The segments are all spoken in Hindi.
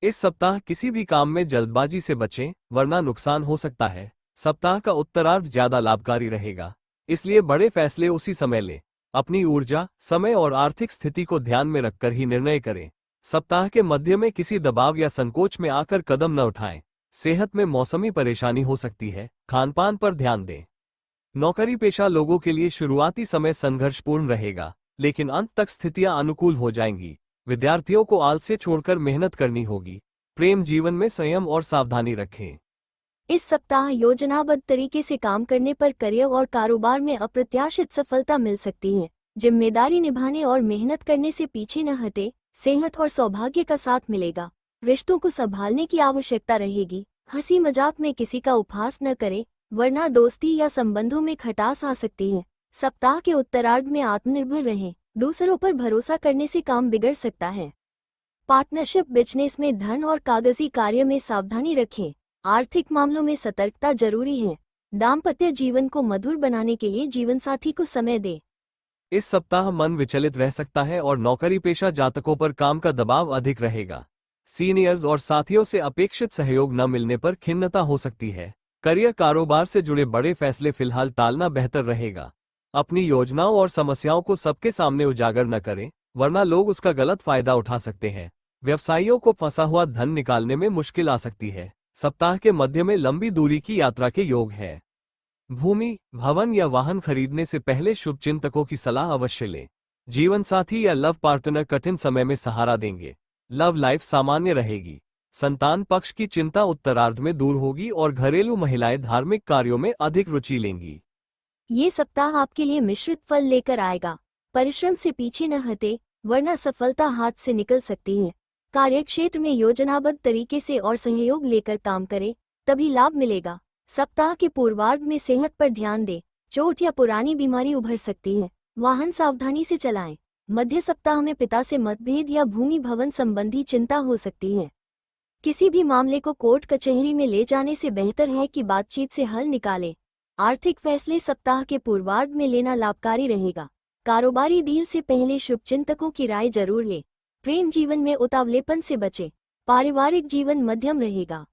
इस सप्ताह किसी भी काम में जल्दबाजी से बचें, वरना नुकसान हो सकता है। सप्ताह का उत्तरार्ध ज्यादा लाभकारी रहेगा, इसलिए बड़े फैसले उसी समय लें। अपनी ऊर्जा, समय और आर्थिक स्थिति को ध्यान में रखकर ही निर्णय करें। सप्ताह के मध्य में किसी दबाव या संकोच में आकर कदम न उठाएं। सेहत में मौसमी परेशानी हो सकती है, खानपान पर ध्यान दें। नौकरी पेशा लोगों के लिए शुरुआती समय संघर्षपूर्ण रहेगा, लेकिन अंत तक स्थितियां अनुकूल हो जाएंगी। विद्यार्थियों को आलस्य छोड़कर मेहनत करनी होगी। प्रेम जीवन में संयम और सावधानी रखें। इस सप्ताह योजनाबद्ध तरीके से काम करने पर करियर और कारोबार में अप्रत्याशित सफलता मिल सकती है। जिम्मेदारी निभाने और मेहनत करने से पीछे न हटे। सेहत और सौभाग्य का साथ मिलेगा। रिश्तों को संभालने की आवश्यकता रहेगी। हंसी मजाक में किसी का उपहास न करें, वरना दोस्ती या संबंधों में खटास आ सकती है। सप्ताह के उत्तरार्ध में आत्मनिर्भर रहें। दूसरों पर भरोसा करने से काम बिगड़ सकता है। पार्टनरशिप बिजनेस में धन और कागजी कार्य में सावधानी रखें। आर्थिक मामलों में सतर्कता जरूरी है। दाम्पत्य जीवन को मधुर बनाने के लिए जीवनसाथी को समय दें। इस सप्ताह मन विचलित रह सकता है और नौकरी पेशा जातकों पर काम का दबाव अधिक रहेगा। सीनियर्स और साथियों से अपेक्षित सहयोग न मिलने पर खिन्नता हो सकती है। करियर कारोबार से जुड़े बड़े फैसले फिलहाल टालना बेहतर रहेगा। अपनी योजनाओं और समस्याओं को सबके सामने उजागर न करें, वरना लोग उसका गलत फायदा उठा सकते हैं। व्यवसायियों को फंसा हुआ धन निकालने में मुश्किल आ सकती है। सप्ताह के मध्य में लंबी दूरी की यात्रा के योग है। भूमि, भवन या वाहन खरीदने से पहले शुभचिंतकों की सलाह अवश्य लें। जीवन साथी या लव पार्टनर कठिन समय में सहारा देंगे। लव लाइफ सामान्य रहेगी। संतान पक्ष की चिंता उत्तरार्ध में दूर होगी और घरेलू महिलाएं धार्मिक कार्यों में अधिक रुचि लेंगी। ये सप्ताह आपके लिए मिश्रित फल लेकर आएगा। परिश्रम से पीछे न हटे, वरना सफलता हाथ से निकल सकती है। कार्यक्षेत्र में योजनाबद्ध तरीके से और सहयोग लेकर काम करें, तभी लाभ मिलेगा। सप्ताह के पूर्वार्ध में सेहत पर ध्यान दें। चोट या पुरानी बीमारी उभर सकती है। वाहन सावधानी से चलाएं। मध्य सप्ताह में पिता से मतभेद या भूमि भवन संबंधी चिंता हो सकती है। किसी भी मामले को कोर्ट कचहरी में ले जाने से बेहतर है कि बातचीत से हल निकालें। आर्थिक फैसले सप्ताह के पूर्वार्ध में लेना लाभकारी रहेगा। कारोबारी डील से पहले शुभचिंतकों की राय जरूर लें। प्रेम जीवन में उतावलेपन से बचें। पारिवारिक जीवन मध्यम रहेगा।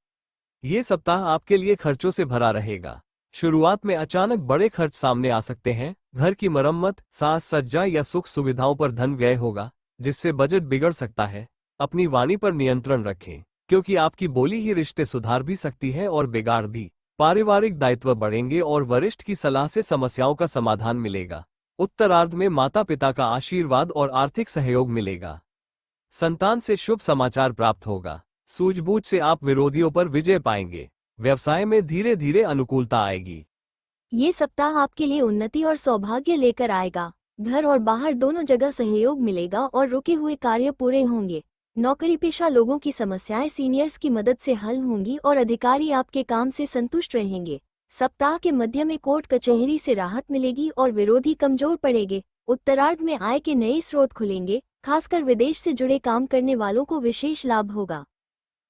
ये सप्ताह आपके लिए खर्चों से भरा रहेगा। शुरुआत में अचानक बड़े खर्च सामने आ सकते हैं। घर की मरम्मत, साज सज्जा या सुख सुविधाओं पर धन व्यय होगा, जिससे बजट बिगड़ सकता है। अपनी वाणी पर नियंत्रण रखें, क्योंकि आपकी बोली ही रिश्ते सुधार भी सकती है और बिगाड़ भी। पारिवारिक दायित्व बढ़ेंगे और वरिष्ठ की सलाह से समस्याओं का समाधान मिलेगा। उत्तरार्ध में माता पिता का आशीर्वाद और आर्थिक सहयोग मिलेगा। संतान से शुभ समाचार प्राप्त होगा। सूझबूझ से आप विरोधियों पर विजय पाएंगे। व्यवसाय में धीरे धीरे अनुकूलता आएगी। ये सप्ताह आपके लिए उन्नति और सौभाग्य लेकर आएगा। घर और बाहर दोनों जगह सहयोग मिलेगा और रुके हुए कार्य पूरे होंगे। नौकरी पेशा लोगों की समस्याएं सीनियर्स की मदद से हल होंगी और अधिकारी आपके काम से संतुष्ट रहेंगे। सप्ताह के मध्य में कोर्ट कचहरी से राहत मिलेगी और विरोधी कमजोर पड़ेंगे। उत्तरार्ध में आय के नए स्रोत खुलेंगे, खासकर विदेश से जुड़े काम करने वालों को विशेष लाभ होगा।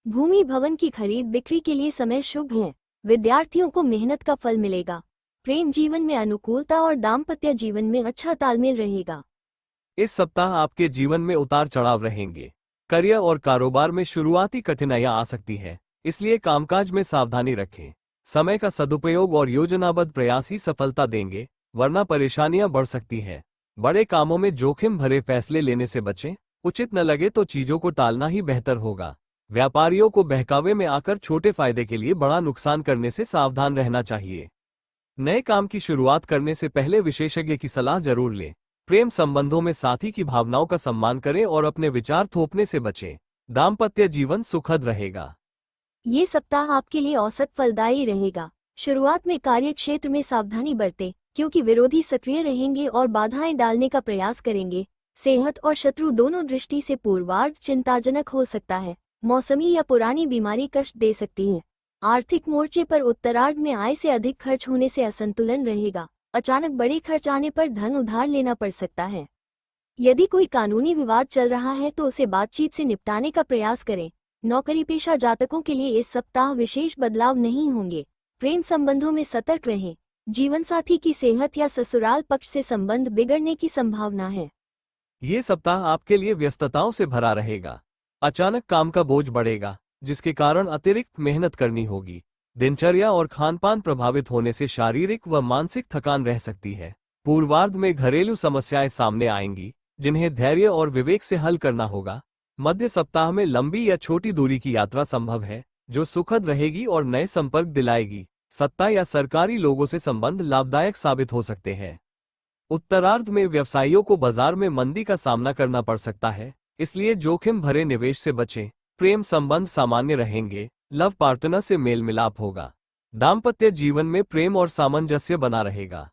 भूमि भवन की खरीद बिक्री के लिए समय शुभ है। विद्यार्थियों को मेहनत का फल मिलेगा। प्रेम जीवन में अनुकूलता और दाम्पत्य जीवन में अच्छा तालमेल रहेगा। इस सप्ताह आपके जीवन में उतार चढ़ाव रहेंगे। करियर और कारोबार में शुरुआती कठिनाइयां आ सकती है, इसलिए कामकाज में सावधानी रखें। समय का सदुपयोग और योजनाबद्ध प्रयास ही सफलता देंगे, वरना परेशानियां बढ़ सकती है। बड़े कामों में जोखिम भरे फैसले लेने से बचें। उचित न लगे तो चीजों को टालना ही बेहतर होगा। व्यापारियों को बहकावे में आकर छोटे फायदे के लिए बड़ा नुकसान करने से सावधान रहना चाहिए। नए काम की शुरुआत करने से पहले विशेषज्ञ की सलाह जरूर लें। प्रेम संबंधों में साथी की भावनाओं का सम्मान करें और अपने विचार थोपने से बचें। दाम्पत्य जीवन सुखद रहेगा। ये सप्ताह आपके लिए औसत फलदायी रहेगा। शुरुआत में कार्यक्षेत्र में सावधानी बरतें, क्योंकि विरोधी सक्रिय रहेंगे और बाधाएं डालने का प्रयास करेंगे। सेहत और शत्रु दोनों दृष्टि से पूर्वार्ध चिंताजनक हो सकता है। मौसमी या पुरानी बीमारी कष्ट दे सकती है। आर्थिक मोर्चे पर उत्तरार्ध में आय से अधिक खर्च होने से असंतुलन रहेगा। अचानक बड़े खर्च आने पर धन उधार लेना पड़ सकता है। यदि कोई कानूनी विवाद चल रहा है तो उसे बातचीत से निपटाने का प्रयास करें। नौकरी पेशा जातकों के लिए इस सप्ताह विशेष बदलाव नहीं होंगे। प्रेम संबंधों में सतर्क रहें। जीवनसाथी की सेहत या ससुराल पक्ष से संबंध बिगड़ने की संभावना है। ये सप्ताह आपके लिए व्यस्तताओं से भरा रहेगा। अचानक काम का बोझ बढ़ेगा, जिसके कारण अतिरिक्त मेहनत करनी होगी। दिनचर्या और खानपान प्रभावित होने से शारीरिक व मानसिक थकान रह सकती है। पूर्वार्ध में घरेलू समस्याएं सामने आएंगी, जिन्हें धैर्य और विवेक से हल करना होगा। मध्य सप्ताह में लंबी या छोटी दूरी की यात्रा संभव है, जो सुखद रहेगी और नए संपर्क दिलाएगी। सत्ता या सरकारी लोगों से संबंध लाभदायक साबित हो सकते हैं। उत्तरार्ध में व्यवसायियों को बाजार में मंदी का सामना करना पड़ सकता है, इसलिए जोखिम भरे निवेश से बचें। प्रेम संबंध सामान्य रहेंगे, लव पार्टनर से मेल मिलाप होगा। दाम्पत्य जीवन में प्रेम और सामंजस्य बना रहेगा।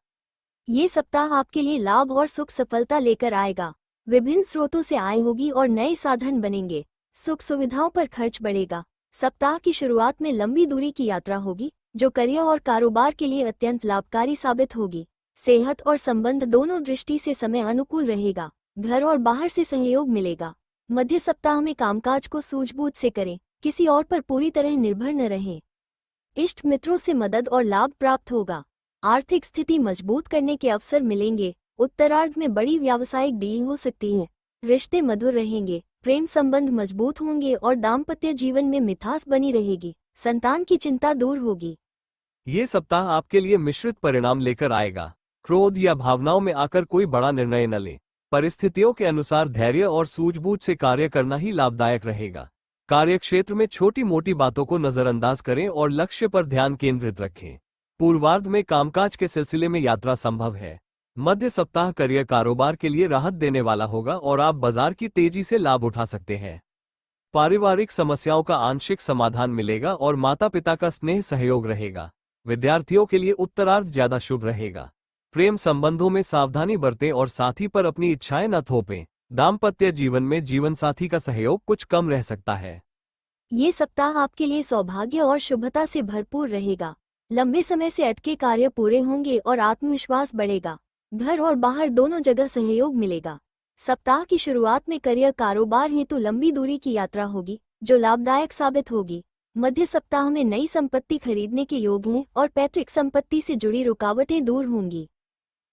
ये सप्ताह आपके लिए लाभ और सुख सफलता लेकर आएगा। विभिन्न स्रोतों से आय होगी और नए साधन बनेंगे। सुख सुविधाओं पर खर्च बढ़ेगा। सप्ताह की शुरुआत में लंबी दूरी की यात्रा होगी, जो करियर और कारोबार के लिए अत्यंत लाभकारी साबित होगी। सेहत और संबंध दोनों दृष्टि से समय अनुकूल रहेगा। घर और बाहर से सहयोग मिलेगा। मध्य सप्ताह में कामकाज को सूझबूझ से करें, किसी और पर पूरी तरह निर्भर न रहें। इष्ट मित्रों से मदद और लाभ प्राप्त होगा। आर्थिक स्थिति मजबूत करने के अवसर मिलेंगे। उत्तरार्ध में बड़ी व्यावसायिक डील हो सकती है। रिश्ते मधुर रहेंगे, प्रेम संबंध मजबूत होंगे और दाम्पत्य जीवन में मिठास बनी रहेगी। संतान की चिंता दूर होगी। ये सप्ताह आपके लिए मिश्रित परिणाम लेकर आएगा। क्रोध या भावनाओं में आकर कोई बड़ा निर्णय न लें। परिस्थितियों के अनुसार धैर्य और सूझबूझ से कार्य करना ही लाभदायक रहेगा। कार्यक्षेत्र में छोटी मोटी बातों को नजरअंदाज करें और लक्ष्य पर ध्यान केंद्रित रखें। पूर्वार्ध में कामकाज के सिलसिले में यात्रा संभव है। मध्य सप्ताह करियर कारोबार के लिए राहत देने वाला होगा और आप बाजार की तेजी से लाभ उठा सकते हैं। पारिवारिक समस्याओं का आंशिक समाधान मिलेगा और माता पिता का स्नेह सहयोग रहेगा। विद्यार्थियों के लिए उत्तरार्ध ज्यादा शुभ रहेगा। प्रेम संबंधों में सावधानी बरतें और साथी पर अपनी इच्छाएं न थोपें। दाम्पत्य जीवन में जीवन साथी का सहयोग कुछ कम रह सकता है। ये सप्ताह आपके लिए सौभाग्य और शुभता से भरपूर रहेगा। लंबे समय से अटके कार्य पूरे होंगे और आत्मविश्वास बढ़ेगा। घर और बाहर दोनों जगह सहयोग मिलेगा। सप्ताह की शुरुआत में करियर कारोबार हेतु लंबी दूरी की यात्रा होगी, जो लाभदायक साबित होगी। मध्य सप्ताह में नई संपत्ति खरीदने के योग हैं और पैतृक संपत्ति से जुड़ी रुकावटें दूर होंगी।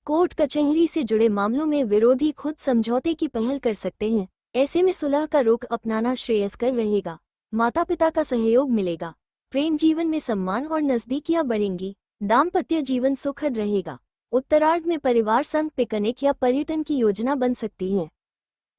कोर्ट कचहरी से जुड़े मामलों में विरोधी खुद समझौते की पहल कर सकते हैं। ऐसे में सुलह का रुख अपनाना श्रेयस्कर रहेगा। माता पिता का सहयोग मिलेगा। प्रेम जीवन में सम्मान और नजदीकियां बढ़ेंगी। दाम्पत्य जीवन सुखद रहेगा। उत्तरार्ध में परिवार संग पिकनिक या पर्यटन की योजना बन सकती है।